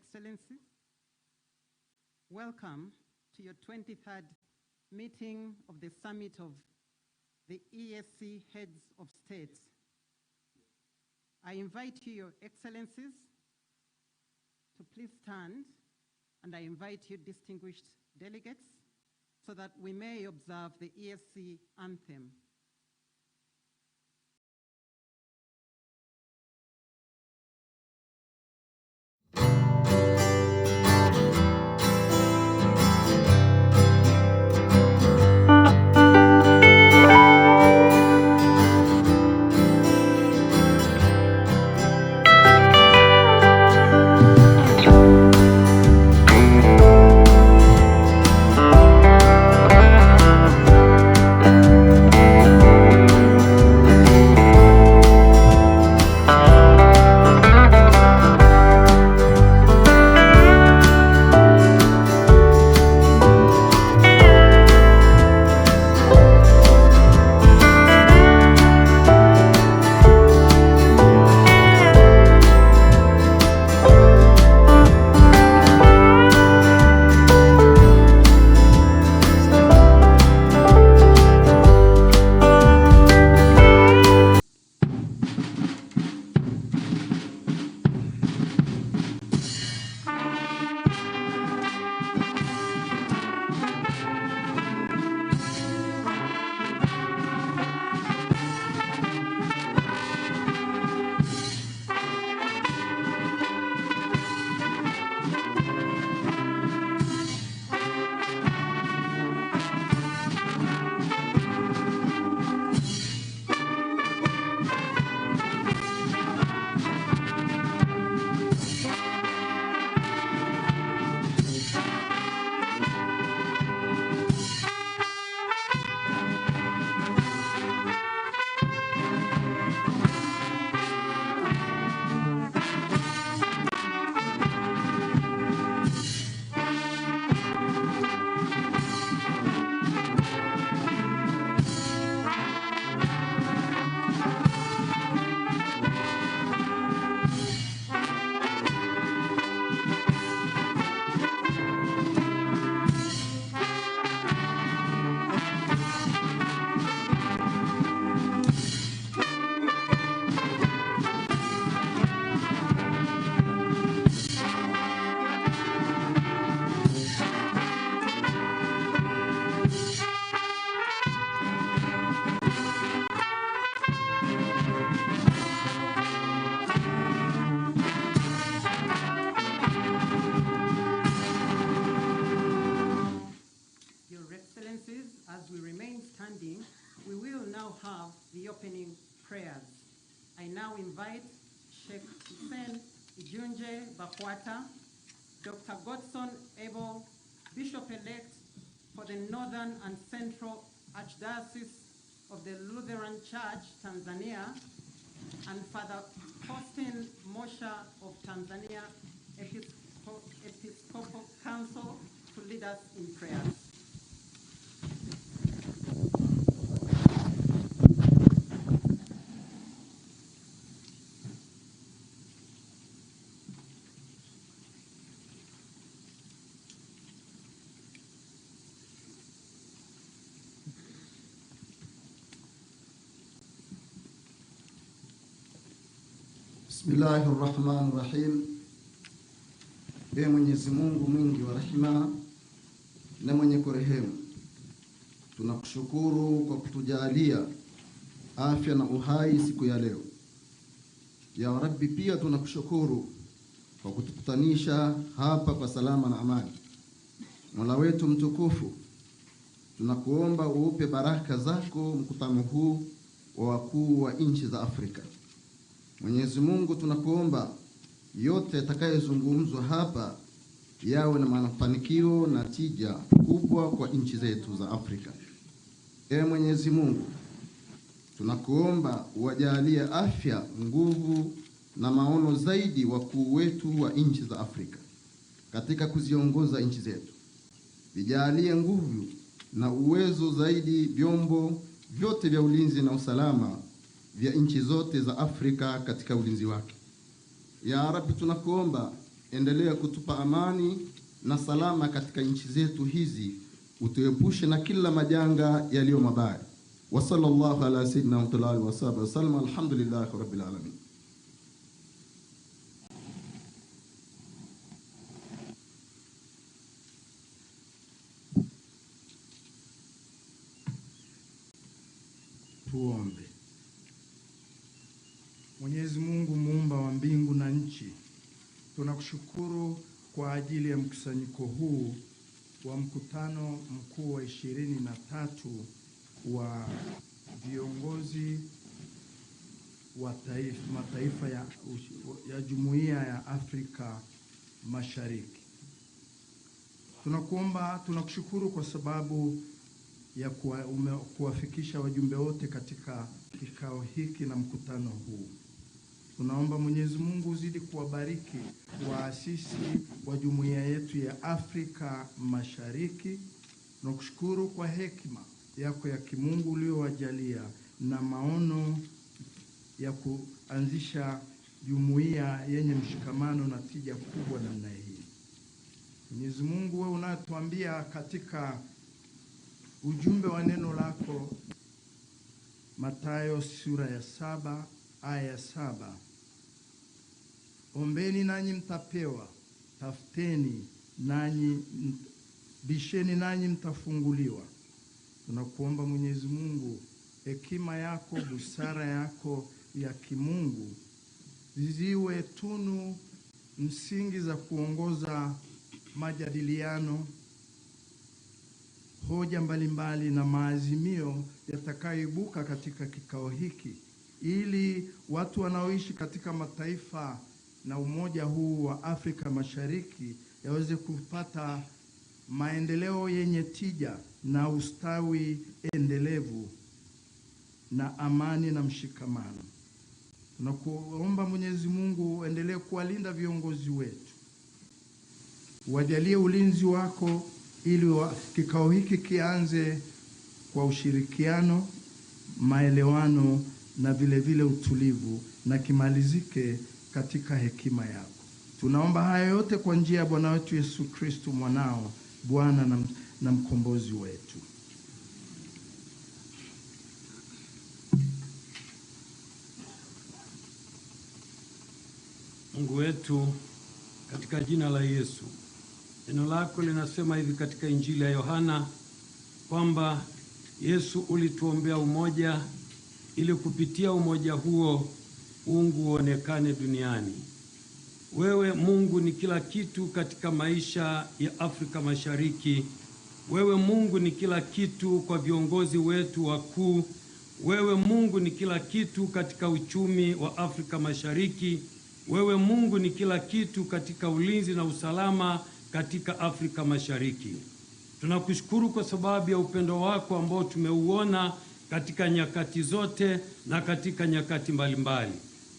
Excellencies, welcome to your 23rd meeting of the Summit of the EAC Heads of States. I invite you, Your Excellencies, to please stand, and I invite you, distinguished delegates, so that we may observe the EAC anthem. As we remain standing, we will now have the opening prayers. I now invite Sheikh Hussein Ijunje Bakwata, Dr. Godson Abel, Bishop-elect for the Northern and Central Archdiocese of the Lutheran Church, Tanzania, and Father Faustin Mosha of Tanzania Episcopal Council to lead us in prayers. Bismillahirrahmanirrahim. Ee Mwenyezi Mungu mwingi wa rehema na mwenye kurehemu, tunakushukuru kwa kutujalia afya na uhai siku ya leo. Ya Rabbi, pia tunakushukuru kwa kutukutanisha hapa kwa salama na amani. Mola wetu mtukufu, tunakuomba uupe baraka zako mkutano huu wa wakuu wa nchi za Afrika. Mwenyezi Mungu, tunakuomba yote yatakayozungumzwa hapa yawe na mafanikio na tija kubwa kwa nchi zetu za Afrika. Ee Mwenyezi Mungu, tunakuomba uwajalie afya, nguvu na maono zaidi wakuu wetu wa nchi za Afrika katika kuziongoza nchi zetu. Vijalie nguvu na uwezo zaidi vyombo vyote vya ulinzi na usalama vya nchi zote za Afrika katika ulinzi wake. Ya Rabbi, tunakuomba endelea kutupa amani na salama katika nchi zetu hizi, utuepushe na kila majanga yaliyo mabaya. Wa sallallahu ala sayyidina Muhammad wa sahbihi wasallam. Alhamdulillahi rabbil alamin. Tuombe. Mwenyezi Mungu muumba wa mbingu na nchi, tunakushukuru kwa ajili ya mkusanyiko huu wa mkutano mkuu wa 23 wa viongozi wa mataifa ya Jumuiya ya Afrika Mashariki. Tunakushukuru kwa sababu ya kuwafikisha wajumbe wote katika kikao hiki na mkutano huu. Tunaomba Mwenyezi Mungu uzidi kuwabariki waasisi wa jumuiya yetu ya Afrika Mashariki. Tunakushukuru kwa hekima yako ya kimungu uliowajalia na maono ya kuanzisha jumuiya yenye mshikamano na tija kubwa namna hii. Mwenyezi Mungu, wewe unatuambia katika ujumbe wa neno lako Mathayo sura ya 7 aya ya 7, ombeni nanyi mtapewa, tafuteni nanyi, bisheni nanyi mtafunguliwa. Tunakuomba Mwenyezi Mungu, hekima yako, busara yako ya kimungu ziwe tunu msingi za kuongoza majadiliano, hoja mbalimbali na maazimio yatakayoibuka katika kikao hiki, ili watu wanaoishi katika mataifa na umoja huu wa Afrika Mashariki yaweze kupata maendeleo yenye tija na ustawi endelevu na amani na mshikamano. Tunakuomba Mwenyezi Mungu endelee kuwalinda viongozi wetu, wajalie ulinzi wako ili kikao hiki kianze kwa ushirikiano, maelewano na vile vile utulivu, na kimalizike katika hekima yako. Tunaomba haya yote kwa njia ya Bwana wetu Yesu Kristo mwanao, Bwana na mkombozi wetu. Mungu wetu, katika jina la Yesu, neno lako linasema hivi katika Injili ya Yohana kwamba Yesu ulituombea umoja ili kupitia umoja huo uungu uonekane duniani. Wewe Mungu ni kila kitu katika maisha ya Afrika Mashariki. Wewe Mungu ni kila kitu kwa viongozi wetu wakuu. Wewe Mungu ni kila kitu katika uchumi wa Afrika Mashariki. Wewe Mungu ni kila kitu katika ulinzi na usalama katika Afrika Mashariki. Tunakushukuru kwa sababu ya upendo wako ambao tumeuona katika nyakati zote na katika nyakati mbalimbali.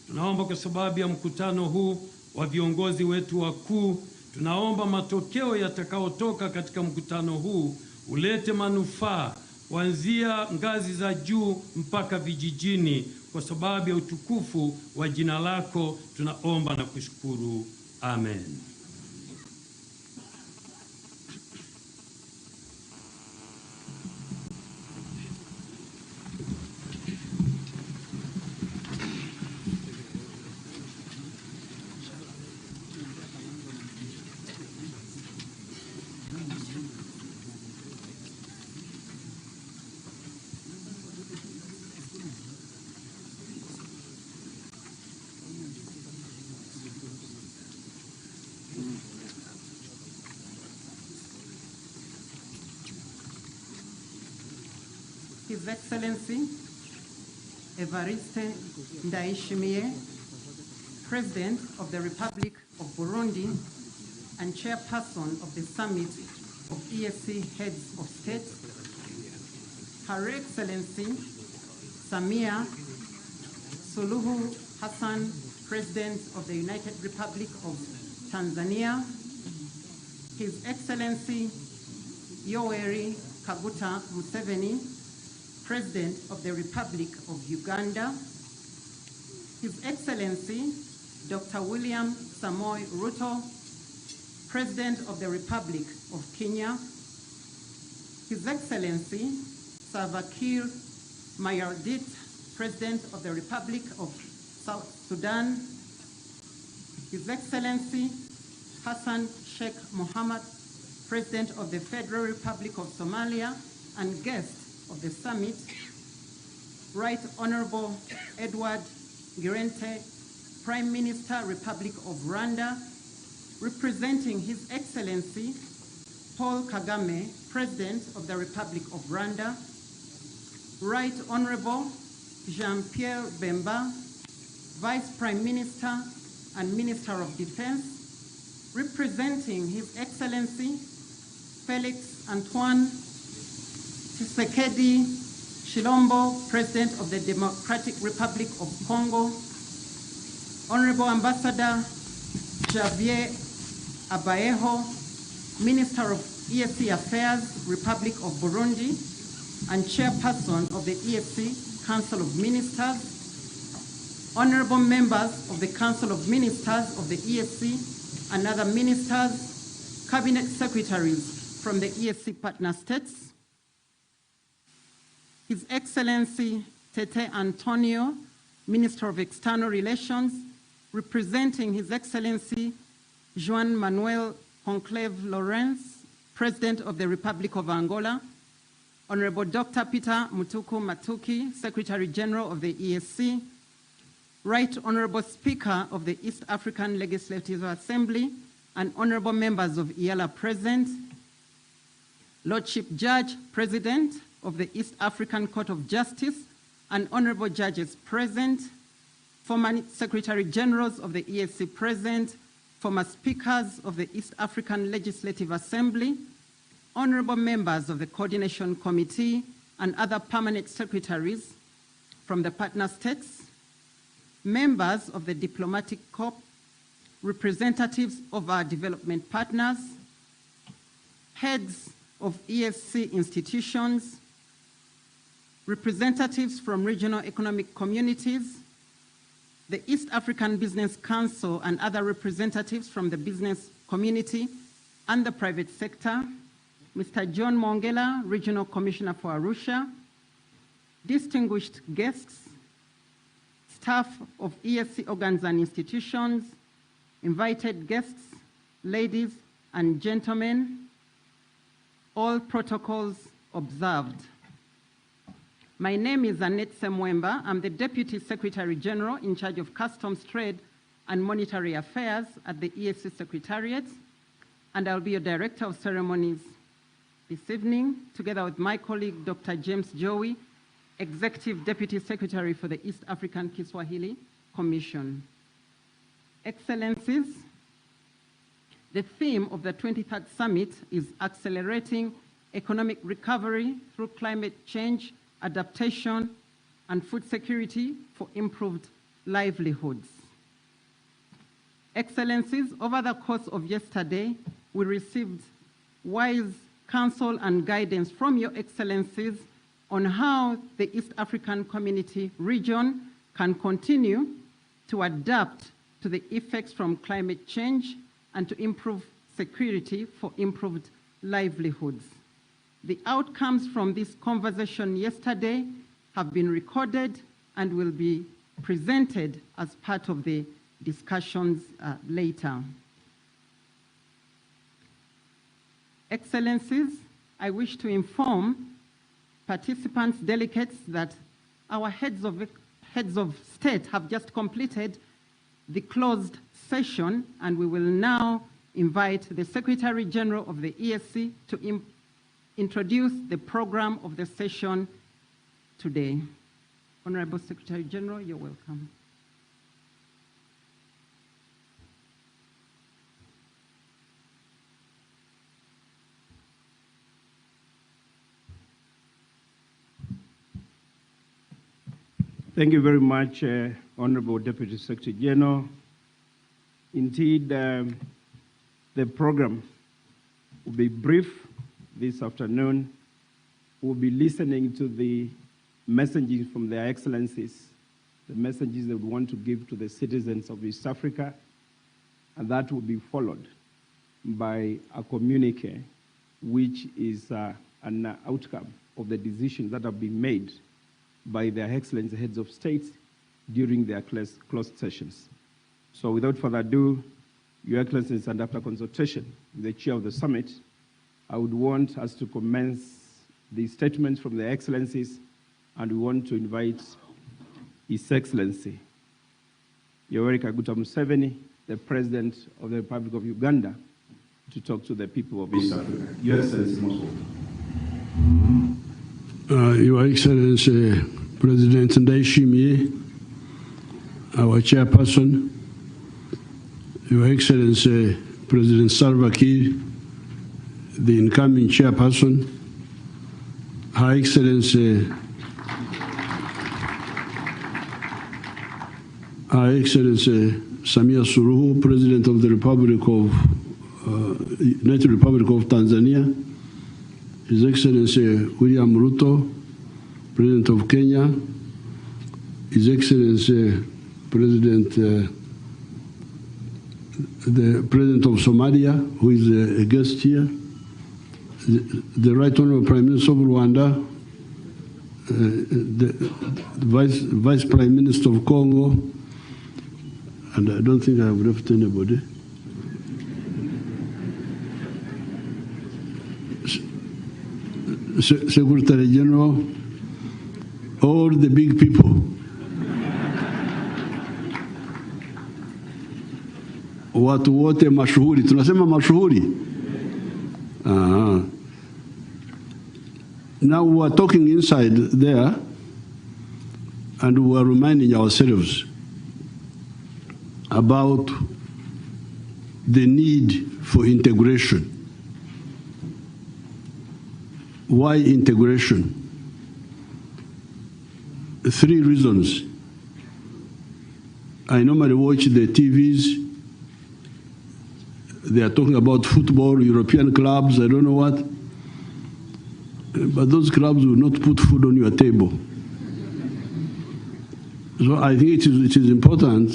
Tunaomba kwa sababu ya mkutano huu wa viongozi wetu wakuu, tunaomba matokeo yatakayotoka katika mkutano huu ulete manufaa kuanzia ngazi za juu mpaka vijijini, kwa sababu ya utukufu wa jina lako tunaomba na kushukuru. Amen. His Excellency Evariste Ndayishimiye, President of the Republic of Burundi and Chairperson of the Summit of EAC Heads of State, Her Excellency Samia Suluhu Hassan, President of the United Republic of Tanzania, His Excellency Yoweri Kaguta Museveni, President of the Republic of Uganda, His Excellency Dr. William Samoei Ruto, President of the Republic of Kenya, His Excellency Salva Kiir Mayardit, President of the Republic of South Sudan, His Excellency Hassan Sheikh Mohammed, President of the Federal Republic of Somalia and guest of the summit, Right Honorable Edward Ngirente, Prime Minister, Republic of Rwanda, representing His Excellency Paul Kagame, President of the Republic of Rwanda, Right Honorable Jean-Pierre Bemba, Vice Prime Minister and Minister of Defense, representing His Excellency Felix Antoine Tshisekedi Chilombo, President of the Democratic Republic of Congo, Honorable Ambassador Javier Abayeho, Minister of EAC Affairs, Republic of Burundi, and Chairperson of the EAC Council of Ministers, Honorable Members of the Council of Ministers of the EAC and other ministers, Cabinet Secretaries from the EAC partner states, His Excellency Tete Antonio, Minister of External Relations, representing His Excellency Juan Manuel Conclave Lawrence, President of the Republic of Angola, Honorable Dr. Peter Mutuku Matuki, Secretary General of the EAC, Right Honorable Speaker of the East African Legislative Assembly, and honorable members of IALA present, Lordship Judge, President of the East African Court of Justice, and honorable judges present, former Secretary Generals of the EAC present, former speakers of the East African Legislative Assembly, honorable members of the Coordination Committee, and other permanent secretaries from the partner states, members of the Diplomatic Corps, representatives of our development partners, heads of EAC institutions, representatives from regional economic communities, the East African Business Council and other representatives from the business community and the private sector, Mr. John Mongela, Regional Commissioner for Arusha, distinguished guests, staff of EAC organs and institutions, invited guests, ladies and gentlemen, all protocols observed. My name is Annette Semwemba. I'm the Deputy Secretary General in charge of Customs, Trade, and Monetary Affairs at the EAC Secretariat, and I'll be your Director of Ceremonies this evening, together with my colleague, Dr. James Joey, Executive Deputy Secretary for the East African Kiswahili Commission. Excellencies, the theme of the 23rd Summit is Accelerating Economic Recovery through Climate Change, Adaptation, and Food Security for Improved Livelihoods. Excellencies, over the course of yesterday, we received wise counsel and guidance from your excellencies on how the East African Community region can continue to adapt to the effects from climate change and to improve security for improved livelihoods. The outcomes from this conversation yesterday have been recorded and will be presented as part of the discussions later. Excellencies, I wish to inform participants, delegates, that our heads of state have just completed the closed session, and we will now invite the Secretary General of the EAC to introduce the program of the session today. Honorable Secretary General, you're welcome. Thank you very much, Honorable Deputy Secretary General. Indeed, the program will be brief this afternoon. We'll be listening to the messages from their excellencies, the messages that we want to give to the citizens of East Africa, and that will be followed by a communique, which is an outcome of the decisions that have been made by their Excellency heads of state during their closed sessions. So without further ado, Your Excellencies, and after consultation with the chair of the summit, I would want us to commence the statements from the Excellencies, and we want to invite His Excellency Yoweri Kaguta Museveni, the President of the Republic of Uganda, to talk to the people of East Africa. Your Excellency, most welcome. Your Excellency, President Ndayishimiye, our chairperson, Your Excellency, President Salva Kiir, the incoming chairperson, Her Excellency Samia Suluhu, President of the United Republic of Tanzania, His Excellency William Ruto, President of Kenya, His Excellency the President of Somalia, who is a guest here, the Right Honorable Prime Minister of Rwanda, the Vice Prime Minister of Congo, and I don't think I have left anybody. Secretary General, all the big people. Watu wote mashuhuri, tunasema mashuhuri. Now we are talking inside there, and we are reminding ourselves about the need for integration. Why integration? 3 reasons. I normally watch the TVs. They are talking about football, European clubs, I don't know what. But those clubs will not put food on your table. So I think it is important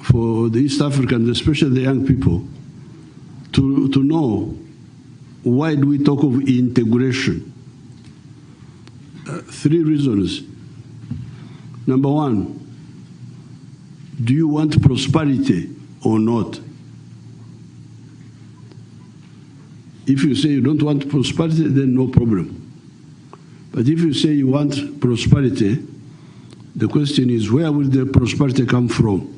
for the East Africans, especially the young people, to know why do we talk of integration. 3 reasons. Number 1, do you want prosperity or not? If you say you don't want prosperity, then no problem. But if you say you want prosperity, the question is, where will the prosperity come from?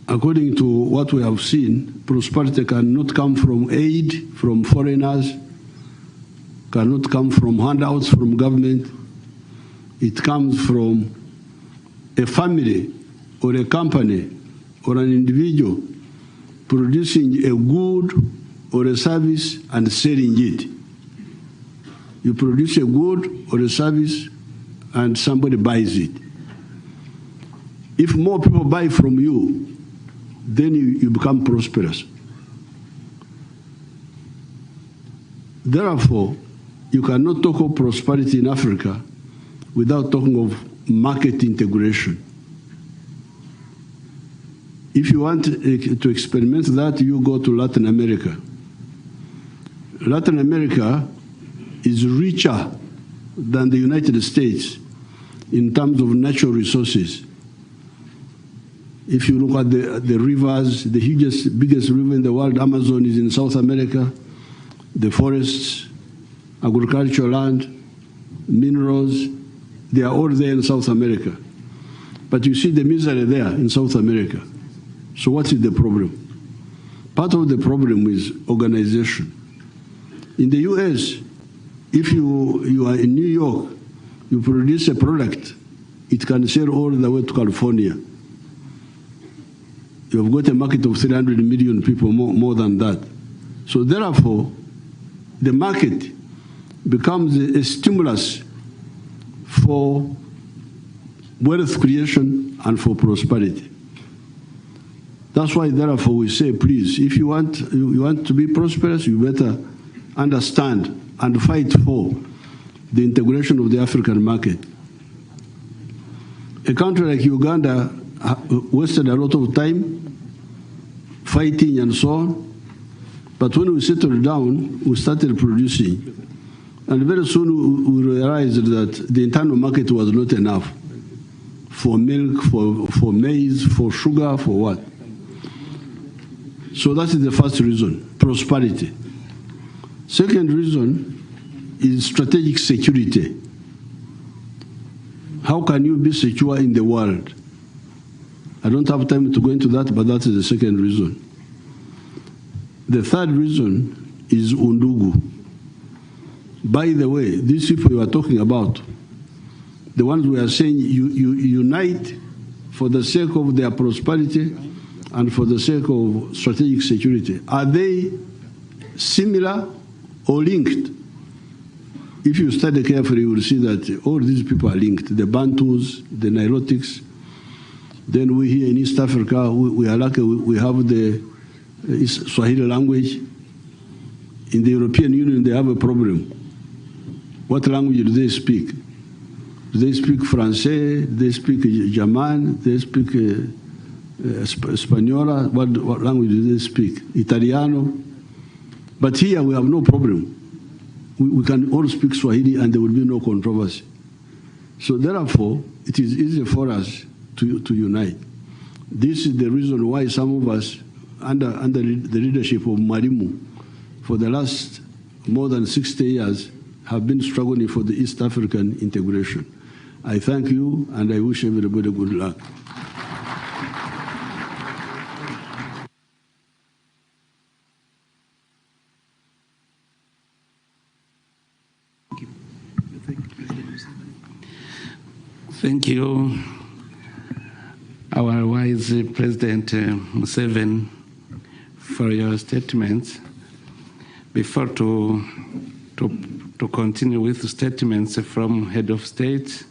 According to what we have seen, prosperity cannot come from aid from foreigners, cannot come from handouts from government. It comes from a family or a company or an individual producing a good or a service and selling it. You produce a good or a service and somebody buys it. If more people buy from you, then you become prosperous. Therefore, you cannot talk of prosperity in Africa without talking of market integration. If you want to experiment that, you go to Latin America. Latin America is richer than the United States in terms of natural resources. If you look at the rivers, the biggest river in the world, Amazon, is in South America. The forests, agricultural land, minerals, they are all there in South America. But you see the misery there in South America. So what is the problem? Part of the problem is organization. In the US, if you are in New York, you produce a product, it can sell all the way to California. You have got a market of 300 million people, more than that. So therefore, the market becomes a stimulus for wealth creation and for prosperity. That's why, therefore, we say, please, if you want to be prosperous, you better understand and fight for the integration of the African market. A country like Uganda wasted a lot of time fighting and so on. But when we settled down, we started producing. And very soon we realized that the internal market was not enough for milk, for maize, for sugar, for what. So that is the first reason, prosperity. Second reason is strategic security. How can you be secure in the world? I don't have time to go into that, but that is the second reason. The third reason is undugu. By the way, these people you are talking about, the ones we are saying you unite for the sake of their prosperity and for the sake of strategic security, are they similar or linked? If you study carefully, you will see that all these people are linked. The Bantus, the Nilotics. Then we here in East Africa, we are lucky we have the Swahili language. In the European Union, they have a problem. What language do they speak? Do they speak Francais? Do they speak German? Do they speak Spanola? What language do they speak? Italiano? But here we have no problem. We can all speak Swahili and there will be no controversy. So therefore, it is easy for us to unite. This is the reason why some of us, under the leadership of Marimu, for the last more than 60 years, have been struggling for the East African integration. I thank you and I wish everybody good luck. Thank you, our wise President Museveni, for your statements. Before to continue with statements from Head of State,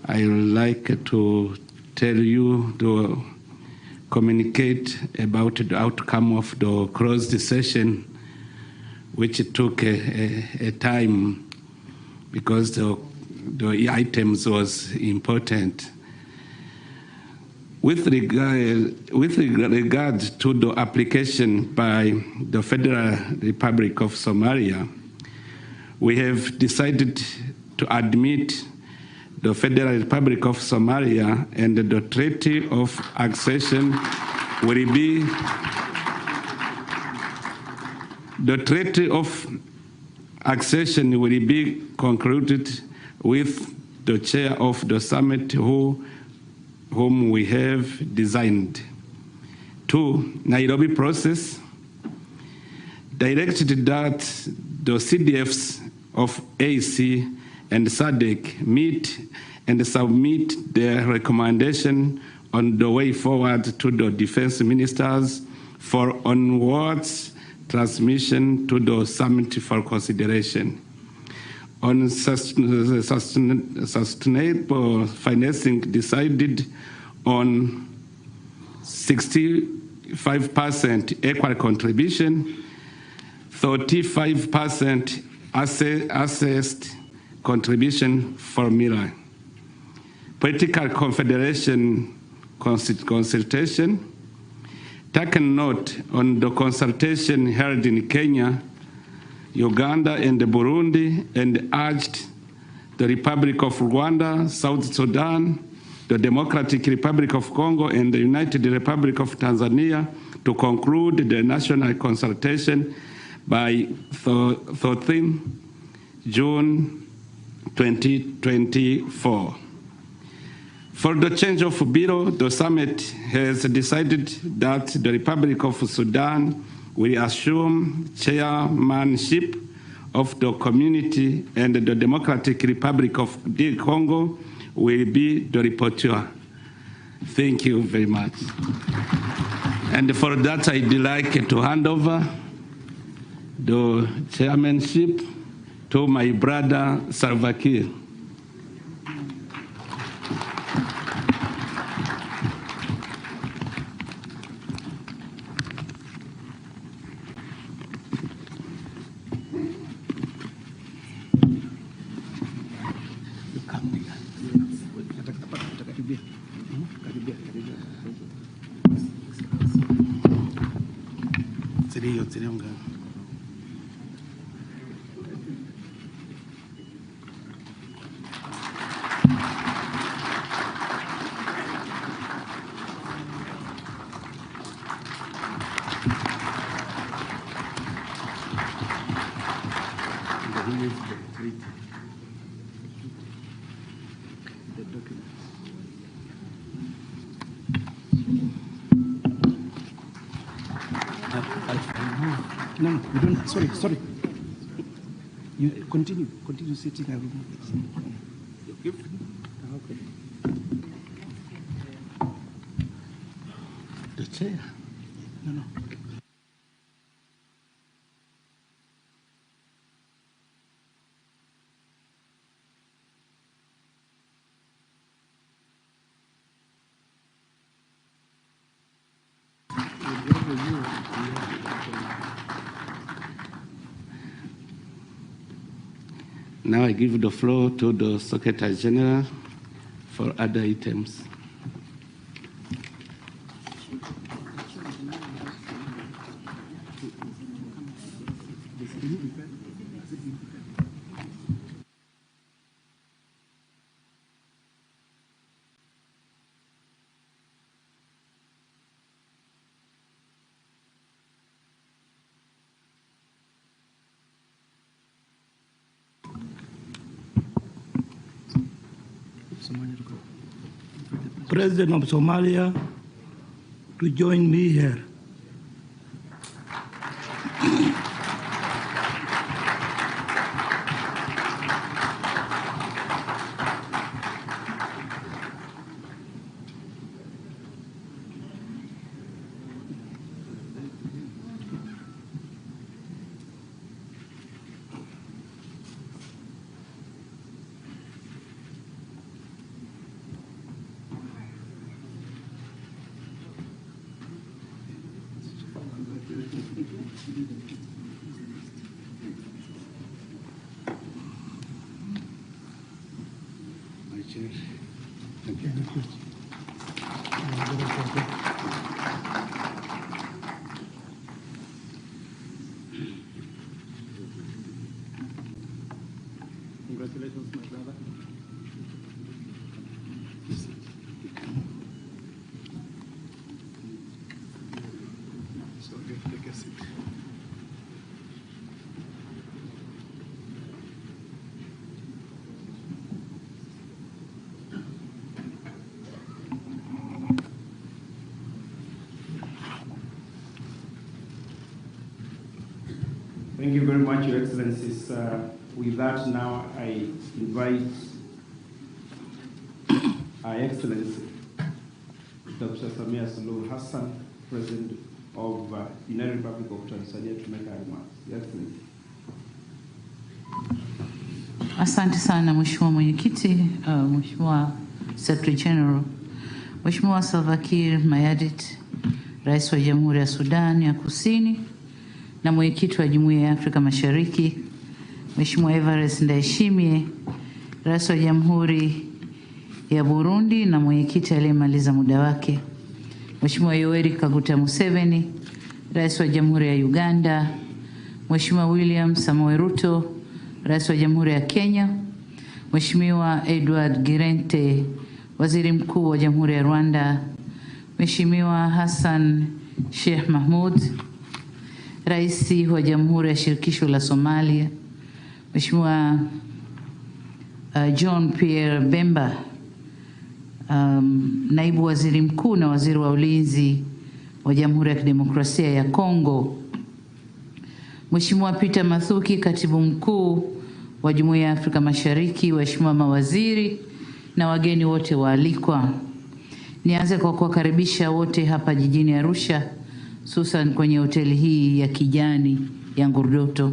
I would like to tell you to communicate about the outcome of the closed session, which took a time because the items was important. With regard to the application by the Federal Republic of Somalia, we have decided to admit the Federal Republic of Somalia, and the Treaty of Accession will be concluded with the chair of the summit whom we have designed. 2, Nairobi process directed that the CDFs of AC and SADC meet and submit their recommendation on the way forward to the defense ministers for onwards transmission to the summit for consideration. On sustainable financing, decided on 65% equal contribution, 35% assessed contribution formula. Political confederation consultation, taken note on the consultation held in Kenya, Uganda, and Burundi, and urged the Republic of Rwanda, South Sudan, the Democratic Republic of Congo, and the United Republic of Tanzania to conclude the national consultation by 13 June 2024. For the change of bureau, the summit has decided that the Republic of Sudan will assume chairmanship of the community, and the Democratic Republic of the Congo will be the rapporteur. Thank you very much. And for that, I'd like to hand over the chairmanship to my brother Salva Kiir. No, you don't. Sorry. You continue sitting. I will move it. Okay. The chair. No. Now I give the floor to the Secretary General for other items. President of Somalia to join me here. Congratulations, my brother. So take a seat. Thank you very much, Your Excellencies. With that, now I invite Our Excellency, Dr. Samia Suluhu Hassan, President of the United Republic of Tanzania, to make a remark. Your Excellency. Asante sana Mheshimiwa Mwenyekiti, Mheshimiwa Secretary General, Mheshimiwa Salva Kiir Mayardit, Rais wa Jamhuri ya Sudan ya Kusini na Mwenyekiti wa Jumuiya ya Afrika Mashariki, Mheshimiwa Evariste Ndayishimiye, Rais wa Jamhuri ya Burundi na Mwenyekiti aliyemaliza muda wake, Mheshimiwa Yoweri Kaguta Museveni, Rais wa Jamhuri ya Uganda, Mheshimiwa William Samoei Ruto, Rais wa Jamhuri ya Kenya, Mheshimiwa Edward Girente, Waziri Mkuu wa Jamhuri ya Rwanda, Mheshimiwa Hassan Sheikh Mahmoud, Rais wa Jamhuri ya Shirikisho la Somalia, Mheshimiwa John Pierre Bemba, Naibu Waziri Mkuu na Waziri wa Ulinzi wa Jamhuri ya Kidemokrasia ya Kongo, Mheshimiwa Peter Mathuki, Katibu Mkuu wa Jumuiya ya Afrika Mashariki, waheshimiwa mawaziri na wageni wote waalikwa. Nianze kwa kuwakaribisha wote hapa jijini Arusha, hususan kwenye hoteli hii ya kijani ya Ngurdoto.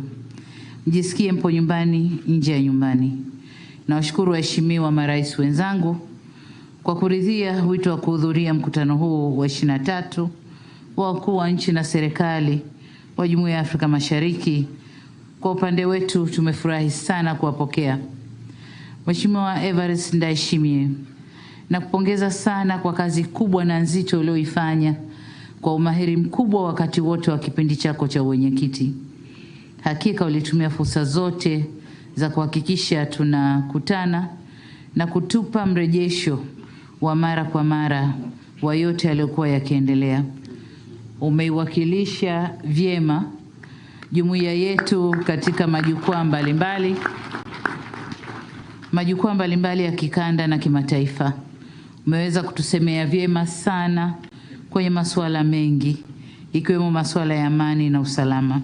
Mjisikie mpo nyumbani, nje ya nyumbani. Nawashukuru waheshimiwa marais wenzangu kwa kuridhia wito wa kuhudhuria mkutano huu wa 23 wa wakuu wa nchi na serikali wa Jumuiya ya Afrika Mashariki. Kwa upande wetu tumefurahi sana kuwapokea. Mheshimiwa Evariste Ndayishimiye, nakupongeza sana kwa kazi kubwa na nzito ulioifanya kwa umahiri mkubwa wakati wote wa kipindi chako cha uwenyekiti. Hakika ulitumia fursa zote za kuhakikisha tunakutana na kutupa mrejesho wa mara kwa mara wa yote yaliyokuwa yakiendelea. Umeiwakilisha vyema jumuiya yetu katika majukwaa mbalimbali ya kikanda na kimataifa. Umeweza kutusemea vyema sana kwenye masuala mengi, ikiwemo masuala ya amani na usalama.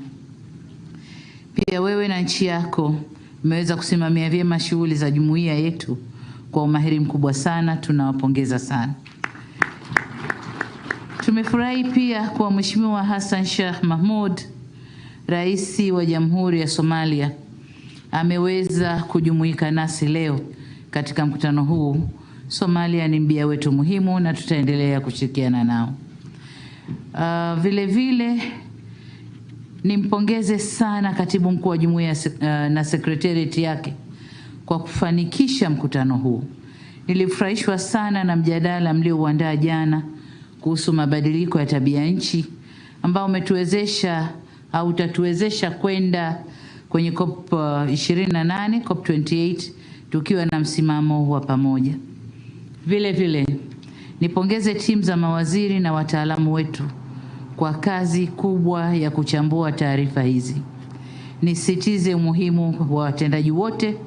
Pia wewe na nchi yako mmeweza kusimamia vyema shughuli za jumuiya yetu kwa umahiri mkubwa sana. Tunawapongeza sana. Tumefurahi pia kwa Mheshimiwa Hassan Sheikh Mahmud, Rais wa Jamhuri ya Somalia, ameweza kujumuika nasi leo katika mkutano huu. Somalia ni mbia wetu muhimu na tutaendelea kushirikiana nao. Vile vile nimpongeze sana Katibu Mkuu wa Jumuiya na Secretariat yake kwa kufanikisha mkutano huu. Nilifurahishwa sana na mjadala mliouandaa jana kuhusu mabadiliko ya tabia nchi ambao umetuwezesha au utatuwezesha kwenda kwenye COP 28, COP 28 tukiwa na msimamo wa pamoja. Vile vile nipongeze timu za mawaziri na wataalamu wetu kwa kazi kubwa ya kuchambua taarifa hizi. Nisitize umuhimu wa watendaji wote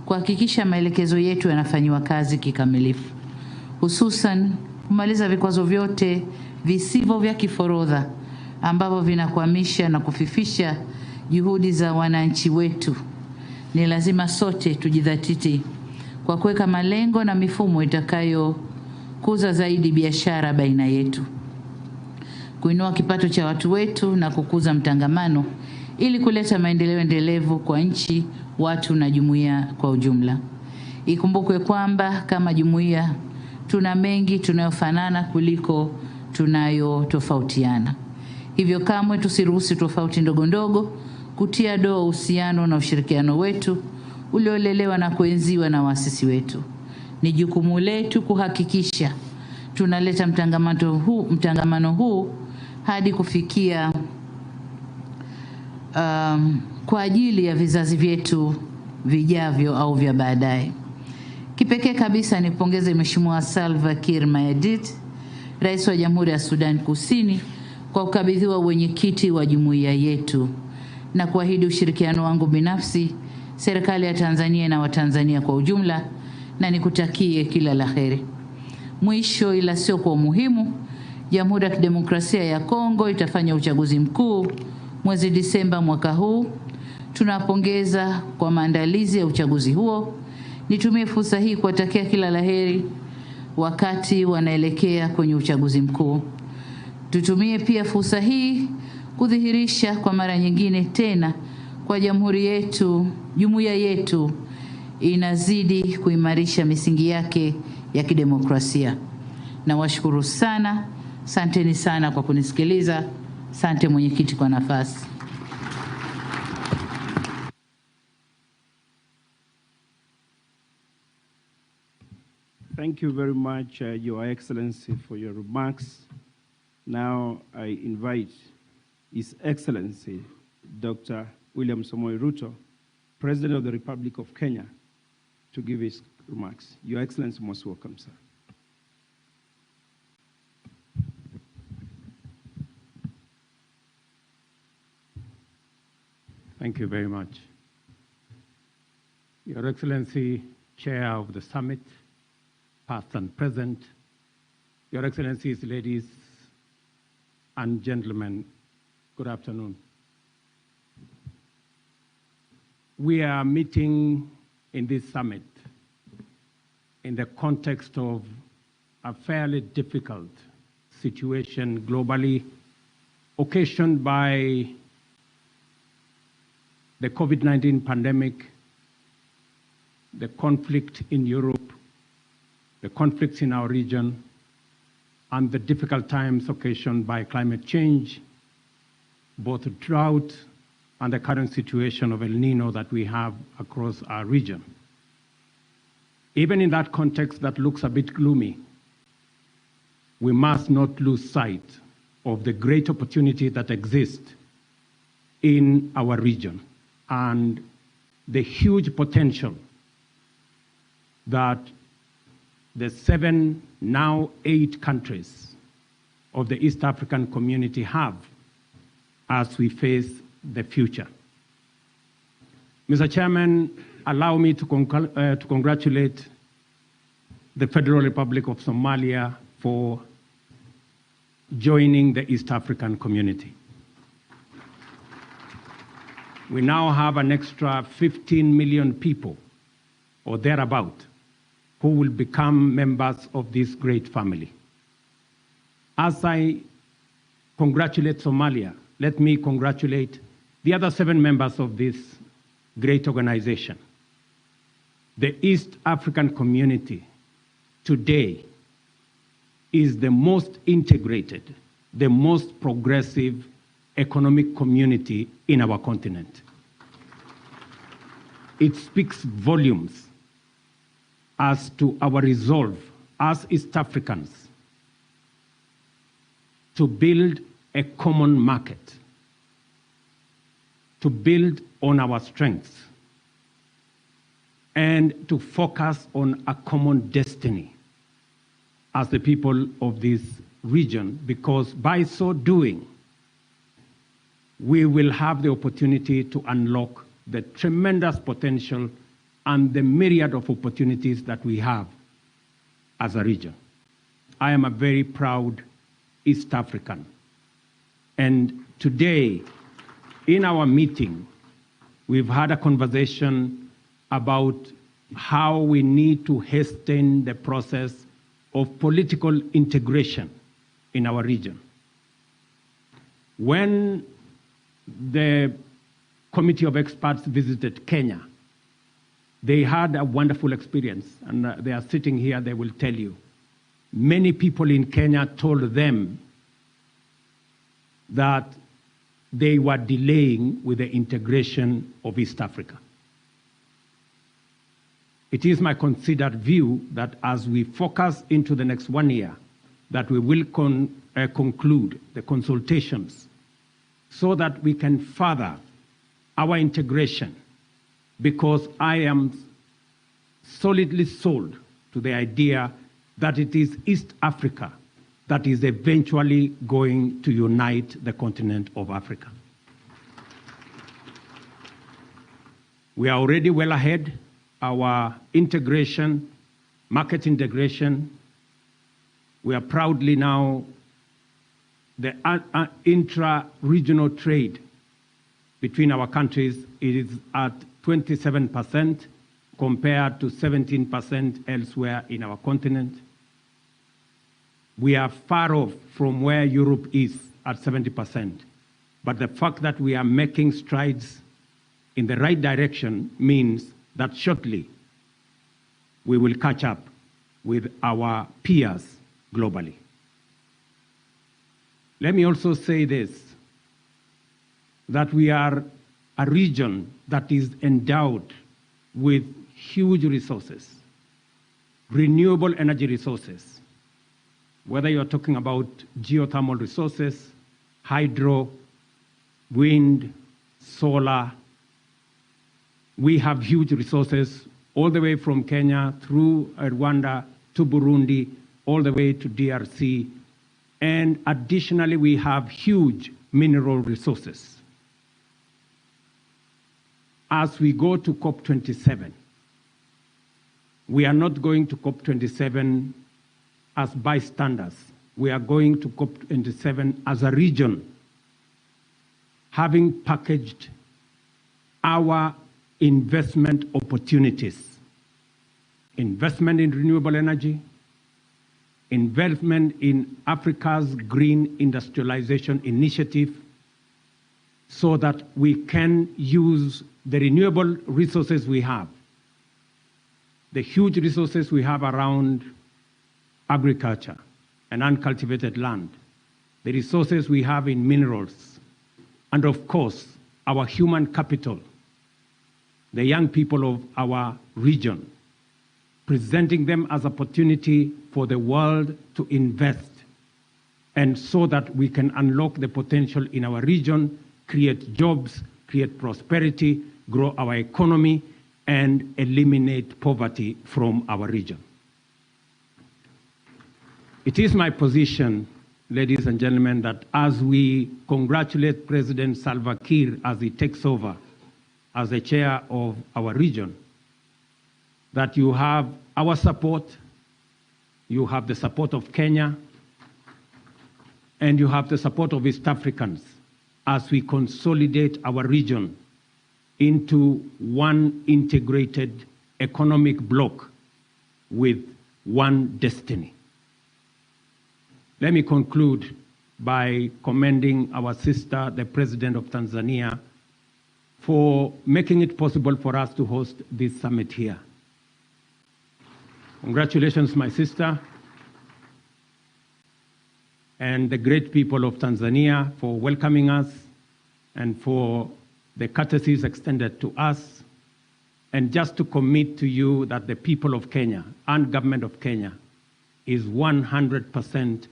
kuhakikisha maelekezo yetu yanafanywa kazi kikamilifu, hususan kumaliza vikwazo vyote visivyo vya kiforodha ambavyo vinakwamisha na kufifisha juhudi za wananchi wetu. Ni lazima sote tujidhatiti kwa kuweka malengo na mifumo itakayokuza zaidi biashara baina yetu, kuinua kipato cha watu wetu na kukuza mtangamano ili kuleta maendeleo endelevu kwa nchi, watu na jumuiya kwa ujumla. Ikumbukwe kwamba kama jumuiya tuna mengi tunayofanana kuliko tunayotofautiana. Hivyo kamwe tusiruhusu tofauti ndogo ndogo kutia doa uhusiano na ushirikiano wetu uliolelewa na kuenziwa na waasisi wetu. Ni jukumu letu kuhakikisha tunaleta mtangamano huu hadi kufikia kwa ajili ya vizazi vyetu vijavyo au vya baadaye. Kipekee kabisa nipongeze Mheshimiwa Salva Kiir Mayardit, Rais wa Jamhuri ya Sudan Kusini, kwa kukabidhiwa uwenyekiti wa jumuiya yetu na kuahidi ushirikiano wangu binafsi, serikali ya Tanzania na Watanzania kwa ujumla, na nikutakie kila la heri. Mwisho ila sio kwa muhimu, Jamhuri ya Kidemokrasia ya Kongo itafanya uchaguzi mkuu mwezi Disemba mwaka huu. Tunapongeza kwa maandalizi ya uchaguzi huo. Nitumie fursa hii kuwatakia kila la heri wakati wanaelekea kwenye uchaguzi mkuu. Tutumie pia fursa hii kudhihirisha kwa mara nyingine tena kwa jamhuri yetu, jumuiya yetu inazidi kuimarisha misingi yake ya kidemokrasia. Na washukuru sana. Asanteni sana kwa kunisikiliza. Asante mwenyekiti kwa nafasi. Thank you very much, Your Excellency, for your remarks. Now I invite His Excellency, Dr. William Samoei Ruto, President of the Republic of Kenya, to give his remarks. Your Excellency, most welcome, sir. Thank you very much. Your Excellency, Chair of the Summit, past and present, Your Excellencies, ladies and gentlemen, good afternoon. We are meeting in this summit in the context of a fairly difficult situation globally, occasioned by the COVID-19 pandemic, the conflict in Europe, the conflicts in our region, and the difficult times occasioned by climate change, both drought and the current situation of El Nino that we have across our region. Even in that context that looks a bit gloomy, we must not lose sight of the great opportunity that exists in our region and the huge potential that the 7, now 8 countries of the East African community have as we face the future. Mr. Chairman, allow me to congratulate the Federal Republic of Somalia for joining the East African community. We now have an extra 15 million people, or thereabout, who will become members of this great family. As I congratulate Somalia, let me congratulate the other 7 members of this great organization. The East African community today is the most integrated, the most progressive economic community in our continent. It speaks volumes as to our resolve as East Africans to build a common market, to build on our strengths, and to focus on a common destiny as the people of this region, because by so doing, we will have the opportunity to unlock the tremendous potential and the myriad of opportunities that we have as a region. I am a very proud East African. And today, in our meeting, we've had a conversation about how we need to hasten the process of political integration in our region. When the committee of experts visited Kenya, they had a wonderful experience, and they are sitting here, they will tell you. Many people in Kenya told them that they were delaying with the integration of East Africa. It is my considered view that as we focus into the next 1 year, that we will conclude the consultations so that we can further our integration, because I am solidly sold to the idea that it is East Africa that is eventually going to unite the continent of Africa. We are already well ahead. Our integration, market integration, we are proudly now the intra-regional trade between our countries is at 27% compared to 17% elsewhere in our continent. We are far off from where Europe is at 70%. But the fact that we are making strides in the right direction means that shortly we will catch up with our peers globally. Let me also say this, that we are a region that is endowed with huge resources, renewable energy resources, whether you're talking about geothermal resources, hydro, wind, solar. We have huge resources all the way from Kenya through Rwanda to Burundi, all the way to DRC. And additionally, we have huge mineral resources. As we go to COP27, we are not going to COP27 as bystanders. We are going to COP27 as a region, having packaged our investment opportunities, investment in renewable energy, investment in Africa's green industrialization initiative, so that we can use the renewable resources we have, the huge resources we have around agriculture and uncultivated land, the resources we have in minerals, and of course, our human capital, the young people of our region, presenting them as opportunity for the world to invest and so that we can unlock the potential in our region, create jobs, create prosperity, grow our economy, and eliminate poverty from our region. It is my position, ladies and gentlemen, that as we congratulate President Salva Kiir as he takes over as the chair of our region, that you have our support, you have the support of Kenya, and you have the support of East Africans as we consolidate our region into one integrated economic bloc with one destiny. Let me conclude by commending our sister, the President of Tanzania, for making it possible for us to host this summit here. Congratulations, my sister, and the great people of Tanzania for welcoming us and for the courtesies extended to us, and just to commit to you that the people of Kenya and government of Kenya is 100%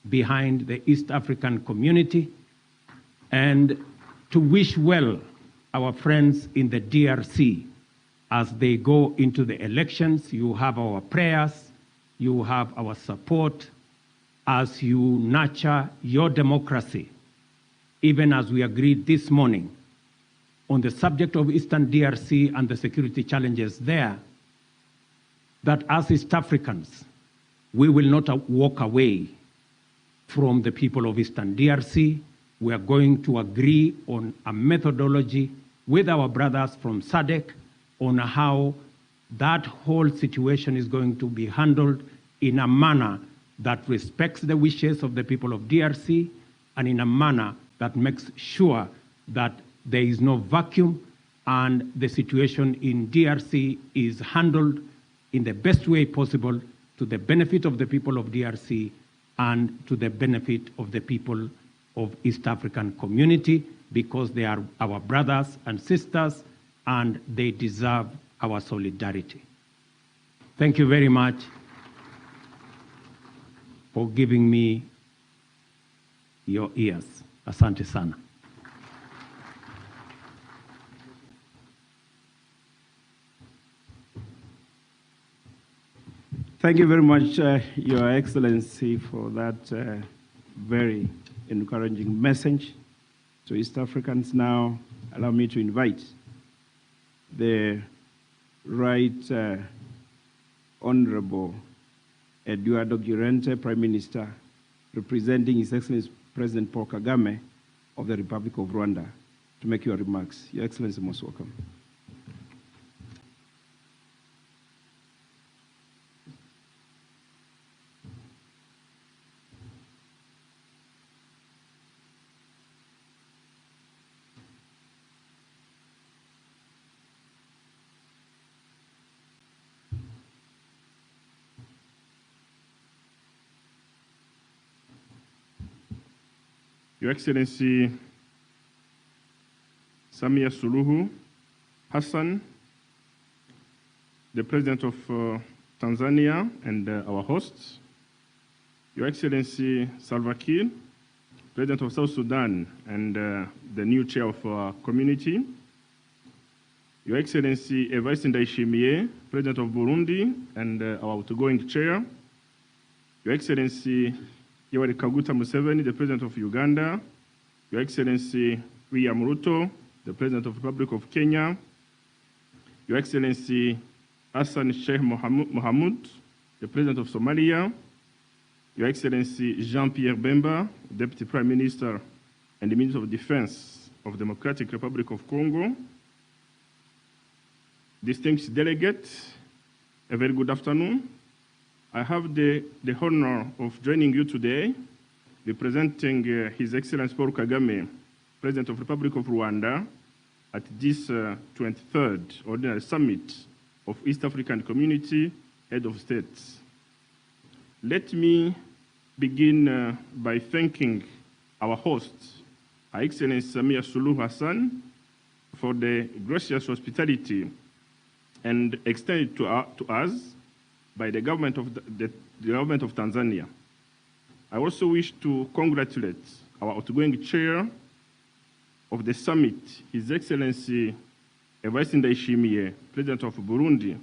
behind the East African community, and to wish well our friends in the DRC as they go into the elections. You have our prayers, you have our support as you nurture your democracy, even as we agreed this morning on the subject of Eastern DRC and the security challenges there, that as East Africans, we will not walk away from the people of Eastern DRC. We are going to agree on a methodology with our brothers from SADC on how that whole situation is going to be handled in a manner that respects the wishes of the people of DRC and in a manner that makes sure that there is no vacuum and the situation in DRC is handled in the best way possible to the benefit of the people of DRC and to the benefit of the people of East African community, because they are our brothers and sisters and they deserve our solidarity. Thank you very much for giving me your ears. Asante sana. Thank you very much, Your Excellency, for that very encouraging message to East Africans. Now, allow me to invite the Right Honorable Eduardo Girente, Prime Minister, representing His Excellency President Paul Kagame of the Republic of Rwanda, to make your remarks. Your Excellency, most welcome. Your Excellency Samia Suluhu Hassan, the President of Tanzania and our hosts, Your Excellency Salva Kiir, President of South Sudan and the new chair of our community, Your Excellency Evariste Ndayishimiye, President of Burundi and our outgoing chair, Your Excellency Yoweri Kaguta Museveni, the President of Uganda, Your Excellency William Ruto, the President of the Republic of Kenya, Your Excellency Hassan Sheikh Mohamud, the President of Somalia, Your Excellency Jean-Pierre Bemba, Deputy Prime Minister and the Minister of Defense of the Democratic Republic of Congo, distinguished delegates, a very good afternoon. I have the honor of joining you today, representing His Excellency Paul Kagame, President of the Republic of Rwanda, at this 23rd Ordinary Summit of East African Community Head of States. Let me begin by thanking our host, Her Excellency Samia Suluhu Hassan, for the gracious hospitality and extended to us by the government of Tanzania. I also wish to congratulate our outgoing chair of the summit, His Excellency Evariste Ndayishimiye, President of Burundi,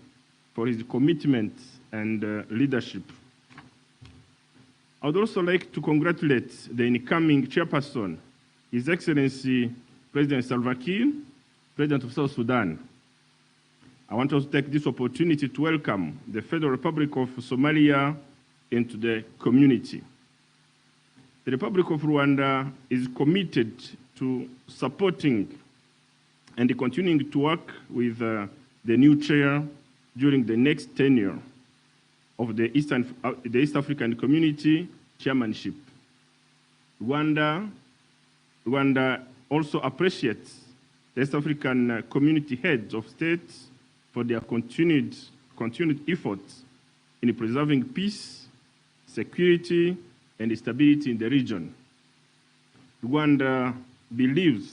for his commitment and leadership. I would also like to congratulate the incoming chairperson, His Excellency President Salva Kiir, President of South Sudan. I want to take this opportunity to welcome the Federal Republic of Somalia into the community. The Republic of Rwanda is committed to supporting and continuing to work with the new chair during the next tenure of the East African Community chairmanship. Rwanda also appreciates the East African Community heads of states for their continued efforts in preserving peace, security, and stability in the region. Rwanda believes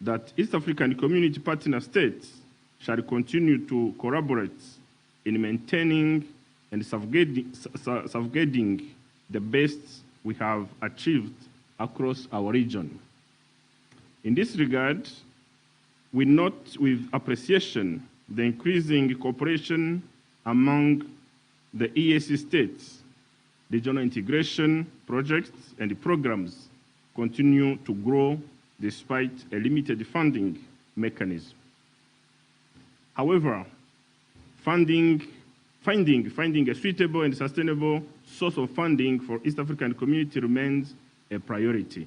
that East African Community partner states shall continue to collaborate in maintaining and safeguarding the best we have achieved across our region. In this regard, we note with appreciation the increasing cooperation among the EAC states. Regional integration projects and programs continue to grow despite a limited funding mechanism. However, finding a suitable and sustainable source of funding for East African Community remains a priority.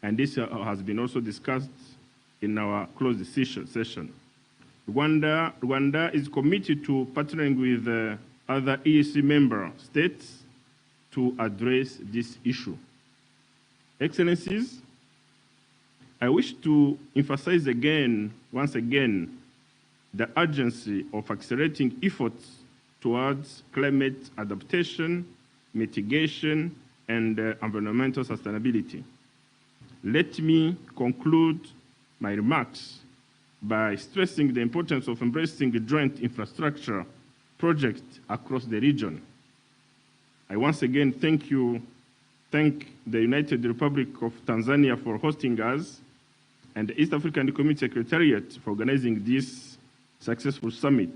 And this has been also discussed in our closed session. Rwanda is committed to partnering with other EAC member states to address this issue. Excellencies, I wish to emphasize once again, the urgency of accelerating efforts towards climate adaptation, mitigation, and environmental sustainability. Let me conclude my remarks by stressing the importance of embracing joint infrastructure projects across the region. I once again thank the United Republic of Tanzania for hosting us and the East African Community Secretariat for organizing this successful summit.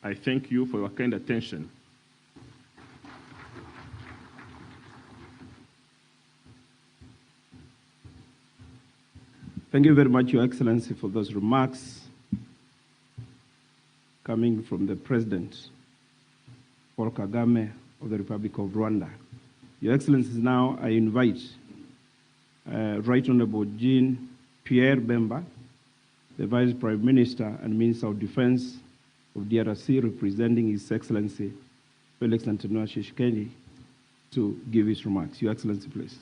I thank you for your kind attention. Thank you very much, Your Excellency, for those remarks coming from the President, Paul Kagame of the Republic of Rwanda. Your Excellencies, now I invite Right Honorable Jean-Pierre Bemba, the Vice Prime Minister and Minister of Defense of DRC, representing His Excellency Felix Antoine Tshisekedi, to give his remarks. Your Excellency, please.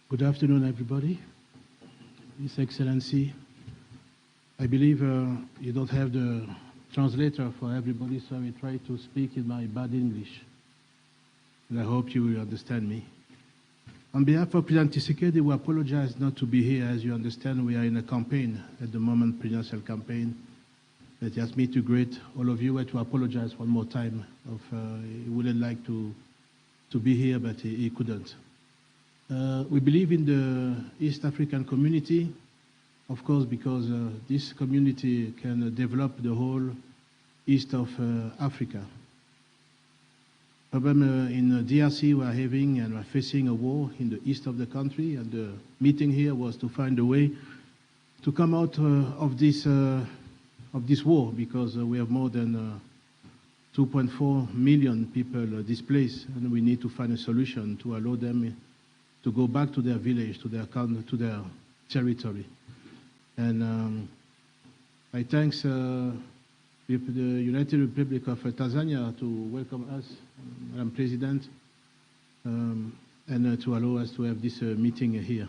Good afternoon, everybody. His Excellency, I believe you don't have the translator for everybody, so I will try to speak in my bad English. And I hope you will understand me. On behalf of President Tshisekedi, we apologize not to be here. As you understand, we are in a campaign at the moment, presidential campaign. That asked me to greet all of you and to apologize one more time. He wouldn't like to be here, but he couldn't. We believe in the East African community, of course, because this community can develop the whole east of Africa. Problem in DRC, we are having and we are facing a war in the east of the country, and the meeting here was to find a way to come out of this war, because we have more than 2.4 million people displaced, and we need to find a solution to allow them to go back to their village, to their territory. And I thank the United Republic of Tanzania to welcome us, Madam President, and to allow us to have this meeting here.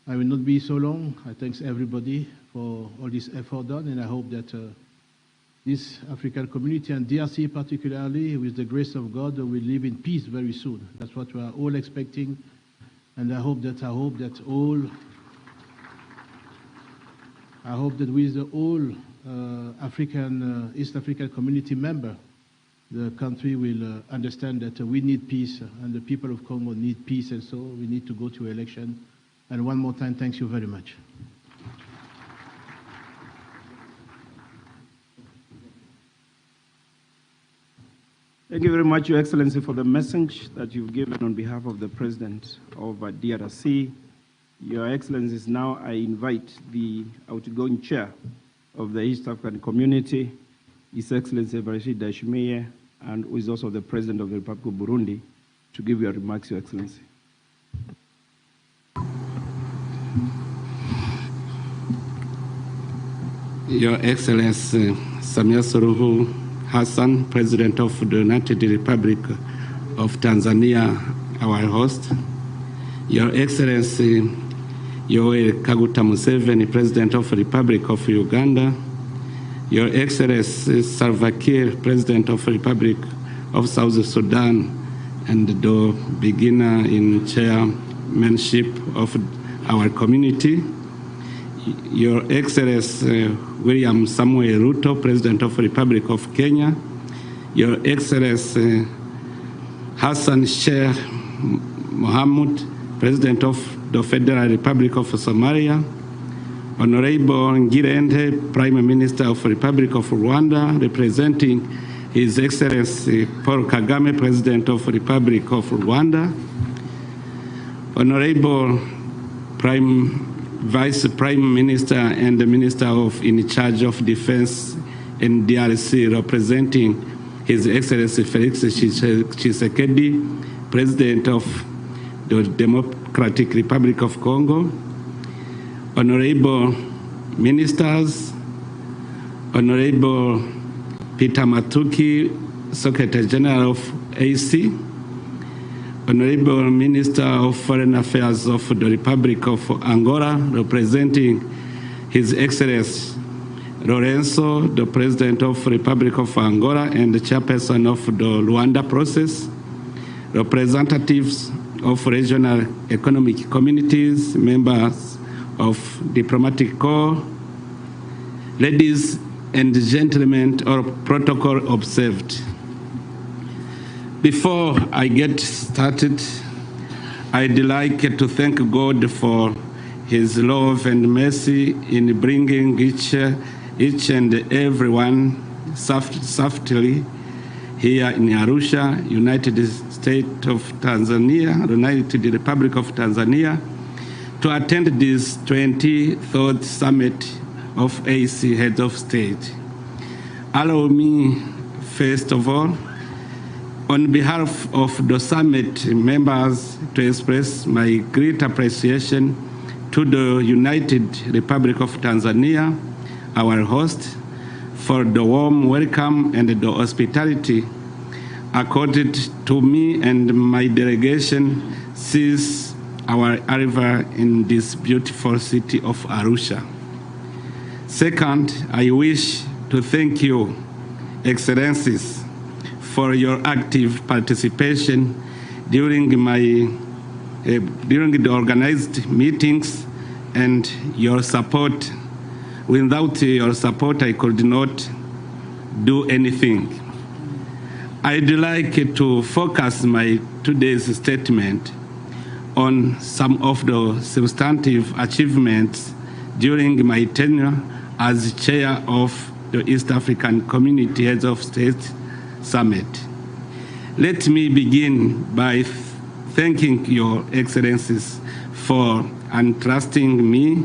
I will not be so long. I thank everybody for all this effort done, and I hope that this African community, and DRC particularly, with the grace of God, will live in peace very soon. That's what we are all expecting. And I hope that with all East African community member, the country will understand that we need peace and the people of Congo need peace, and so we need to go to election. And one more time, thank you very much. Thank you very much, Your Excellency, for the message that you've given on behalf of the President of DRC. Your Excellencies, now I invite the outgoing chair of the East African Community, His Excellency Evariste Ndayishimiye, and who is also the President of the Republic of Burundi, to give your remarks, Your Excellency. Your Excellency Samia Suluhu Hassan, President of the United Republic of Tanzania, our host. Your Excellency Yoweri Kaguta Museveni, President of the Republic of Uganda. Your Excellency Salva Kiir, President of the Republic of South Sudan, and the beginner in chairmanship of our community. Your Excellency William Samuel Ruto, President of the Republic of Kenya. Your Excellency Hassan Sheikh Mohamud, President of the Federal Republic of Somalia. Honorable Ngirente, Prime Minister of the Republic of Rwanda, representing His Excellency Paul Kagame, President of the Republic of Rwanda. Honorable Vice Prime Minister and the Minister in charge of Defense in DRC, representing His Excellency Felix Tshisekedi, President of the Democratic Republic of Congo. Honorable Ministers, Honorable Peter Matuki, Secretary General of AC, Honorable Minister of Foreign Affairs of the Republic of Angola, representing His Excellency Lorenzo, the President of the Republic of Angola and the Chairperson of the Luanda process, representatives of regional economic communities, members of diplomatic corps, ladies and gentlemen, or protocol observed. Before I get started, I'd like to thank God for His love and mercy in bringing each and everyone softly here in Arusha, United States of Tanzania, United Republic of Tanzania, to attend this 23rd Summit of AC Heads of State. Allow me, first of all, on behalf of the summit members, to express my great appreciation to the United Republic of Tanzania, our host, for the warm welcome and the hospitality accorded to me and my delegation since our arrival in this beautiful city of Arusha. Second, I wish to thank you, Excellencies, for your active participation during the organized meetings and your support. Without your support, I could not do anything. I'd like to focus my today's statement on some of the substantive achievements during my tenure as chair of the East African Community Heads of State Summit. Let me begin by thanking your Excellencies for entrusting me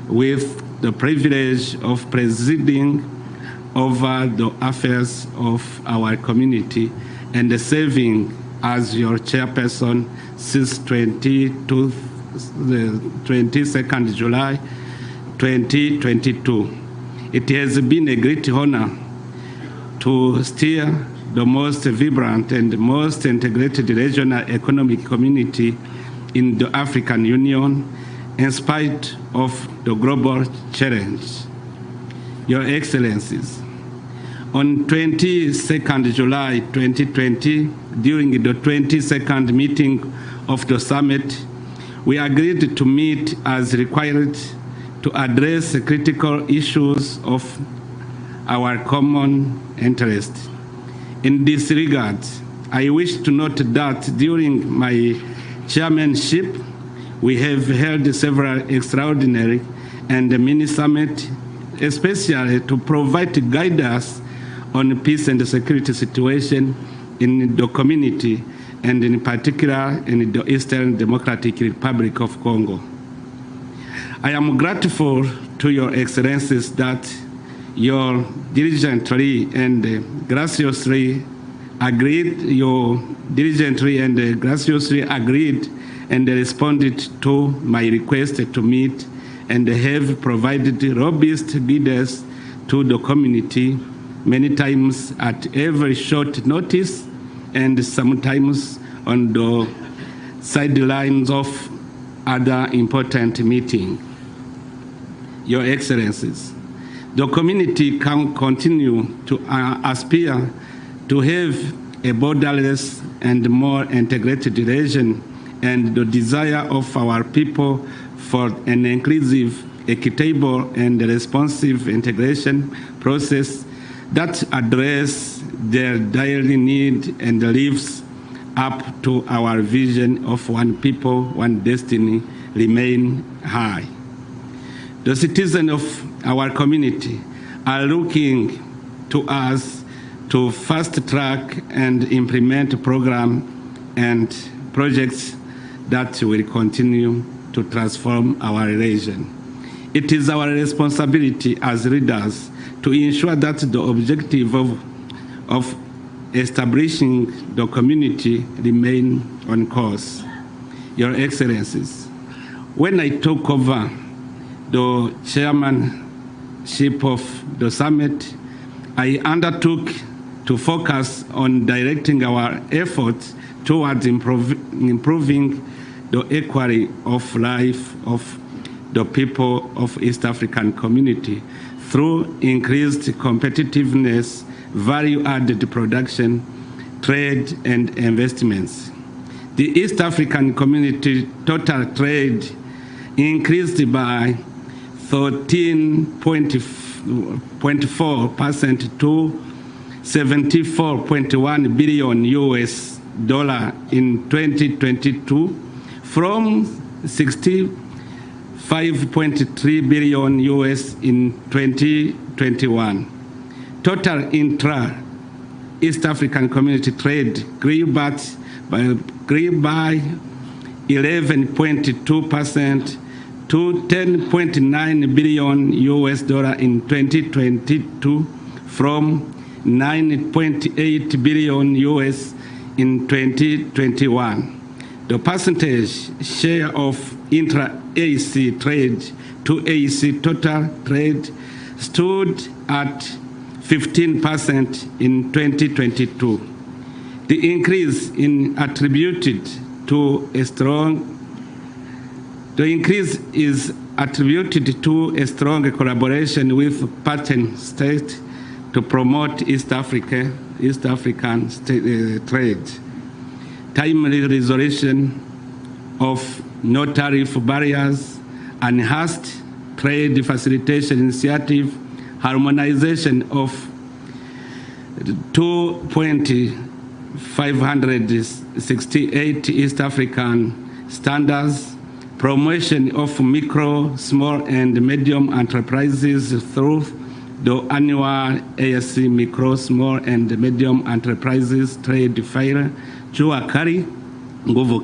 with the privilege of presiding over the affairs of our community and serving as your chairperson since 22nd July 2022. It has been a great honor to steer the most vibrant and most integrated regional economic community in the African Union in spite of the global challenge. Your Excellencies, on 22nd July 2020, during the 22nd meeting of the summit, we agreed to meet as required to address the critical issues of our common interest. In this regard, I wish to note that during my chairmanship, we have held several extraordinary and mini summits, especially to provide guidance on peace and security situation in the community, and in particular in the Eastern Democratic Republic of Congo. I am grateful to your excellencies that you diligently and graciously agreed and responded to my request to meet and have provided robust guidance to the community, many times at every short notice and sometimes on the sidelines of other important meetings. Your Excellencies, the community can continue to aspire to have a borderless and more integrated region, and the desire of our people for an inclusive, equitable, and responsive integration process that address their daily need and lives up to our vision of one people, one destiny remain high. The citizens of our community are looking to us to fast track and implement programs and projects that will continue to transform our region. It is our responsibility as leaders to ensure that the objective of establishing the community remain on course. Your Excellencies, when I took over the chairmanship of the summit, I undertook to focus on directing our efforts towards improving the equality of life of the people of East African community through increased competitiveness, value-added production, trade, and investments. The East African community total trade increased by 13.4% to $74.1 billion in 2022 from $65.3 billion in 2021. Total intra-East African community trade grew by 11.2% to $10.9 billion in 2022 from $9.8 billion in 2021. The percentage share of intra-AEC trade to AEC total trade stood at 15% in 2022. The increase is attributed to a strong collaboration with partner states to promote East African trade, timely resolution of no-tariff barriers, enhanced trade facilitation initiative, harmonization of 2.568 East African standards, promotion of micro, small, and medium enterprises through the annual ASC Micro, Small, and Medium Enterprises Trade Fair, Chuakari, Nguvu